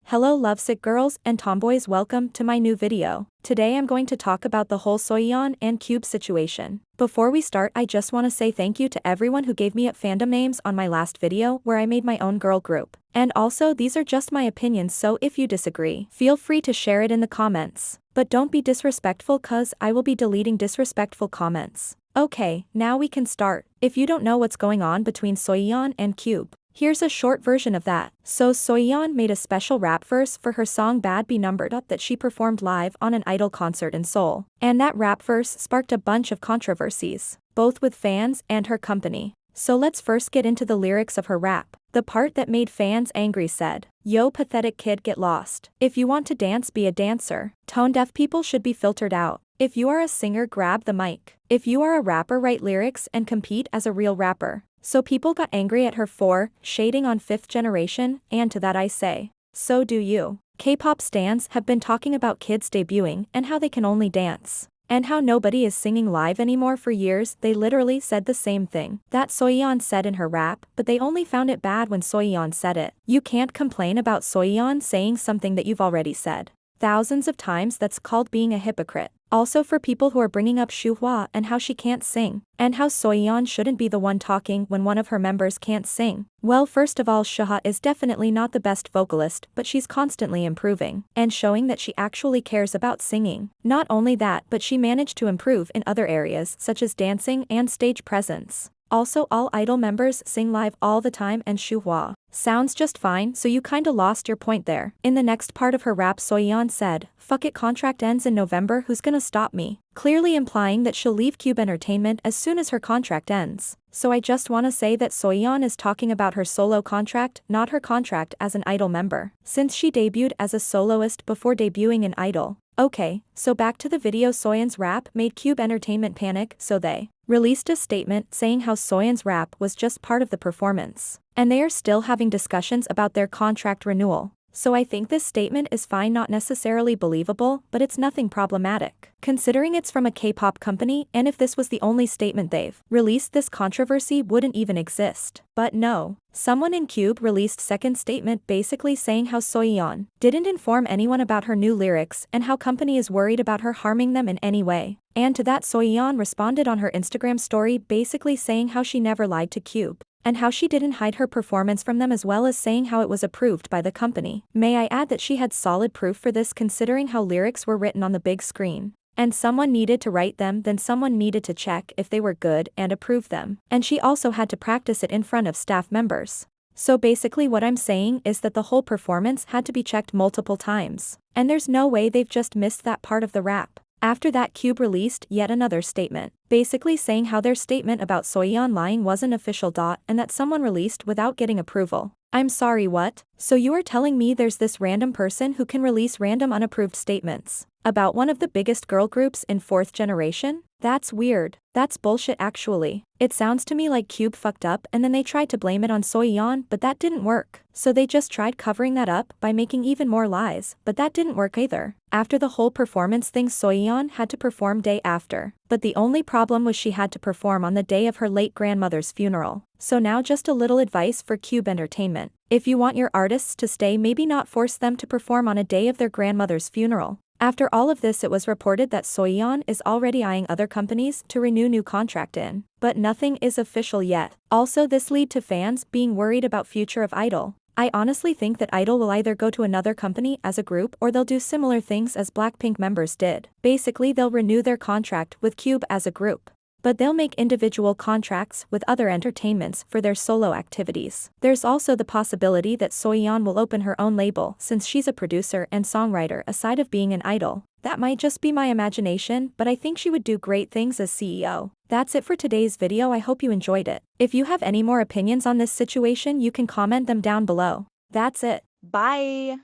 Hello lovesick girls and tomboys, welcome to my new video. Today I'm going to talk about the whole Soyeon and Cube situation. Before we start, I just want to say thank you to everyone who gave me up fandom names on my last video where I made my own girl group. And also, these are just my opinions, so if you disagree, feel free to share it in the comments. But don't be disrespectful, cause I will be deleting disrespectful comments. Okay, now we can start. If you don't know what's going on between Soyeon and Cube, here's a short version of that. So Soyeon made a special rap verse for her song Bad Be Numbered Up that she performed live on an idol concert in Seoul. And that rap verse sparked a bunch of controversies, both with fans and her company. So let's first get into the lyrics of her rap. The part that made fans angry said, "Yo pathetic kid, get lost. If you want to dance, be a dancer. Tone-deaf people should be filtered out. If you are a singer, grab the mic. If you are a rapper, write lyrics and compete as a real rapper." So people got angry at her for shading on fifth generation, and to that I say, so do you. K-pop stans have been talking about kids debuting and how they can only dance, and how nobody is singing live anymore for years. They literally said the same thing that Soyeon said in her rap, but they only found it bad when Soyeon said it. You can't complain about Soyeon saying something that you've already said thousands of times. That's called being a hypocrite. Also, for people who are bringing up Shuhwa and how she can't sing, and how Soyeon shouldn't be the one talking when one of her members can't sing. Well, first of all, Shuhwa is definitely not the best vocalist, but she's constantly improving and showing that she actually cares about singing. Not only that, but she managed to improve in other areas such as dancing and stage presence. Also, all idol members sing live all the time, and Shuhwa sounds just fine, so you kinda lost your point there. In the next part of her rap, Soyeon said, "Fuck it, contract ends in November, who's gonna stop me?" Clearly implying that she'll leave Cube Entertainment as soon as her contract ends. So I just wanna say that Soyeon is talking about her solo contract, not her contract as an idol member, since she debuted as a soloist before debuting in Idol. Okay, so back to the video. Soyeon's rap made Cube Entertainment panic, so they released a statement saying how Soyeon's rap was just part of the performance, and they are still having discussions about their contract renewal. So I think this statement is fine, not necessarily believable, but it's nothing problematic, considering it's from a K-pop company, and if this was the only statement they've released, this controversy wouldn't even exist. But no, someone in Cube released second statement basically saying how Soyeon didn't inform anyone about her new lyrics and how company is worried about her harming them in any way. And to that, Soyeon responded on her Instagram story basically saying how she never lied to Cube, and how she didn't hide her performance from them, as well as saying how it was approved by the company. May I add that she had solid proof for this, considering how lyrics were written on the big screen, and someone needed to write them, then someone needed to check if they were good and approve them, and she also had to practice it in front of staff members. So basically what I'm saying is that the whole performance had to be checked multiple times, and there's no way they've just missed that part of the rap. After that, Cube released yet another statement, basically saying how their statement about Soyeon lying wasn't official, and that someone released without getting approval. I'm sorry, what? So you are telling me there's this random person who can release random unapproved statements about one of the biggest girl groups in fourth generation? That's weird. That's bullshit actually. It sounds to me like Cube fucked up and then they tried to blame it on Soyeon, but that didn't work. So they just tried covering that up by making even more lies, but that didn't work either. After the whole performance thing, Soyeon had to perform day after, but the only problem was she had to perform on the day of her late grandmother's funeral. So now just a little advice for Cube Entertainment. If you want your artists to stay, maybe not force them to perform on a day of their grandmother's funeral. After all of this, it was reported that Soyeon is already eyeing other companies to renew new contract in, but nothing is official yet. Also, this lead to fans being worried about future of Idol. I honestly think that Idol will either go to another company as a group, or they'll do similar things as Blackpink members did. Basically, they'll renew their contract with Cube as a group, but they'll make individual contracts with other entertainments for their solo activities. There's also the possibility that Soyeon will open her own label, since she's a producer and songwriter aside of being an idol. That might just be my imagination, but I think she would do great things as CEO. That's it for today's video. I hope you enjoyed it. If you have any more opinions on this situation, you can comment them down below. That's it. Bye!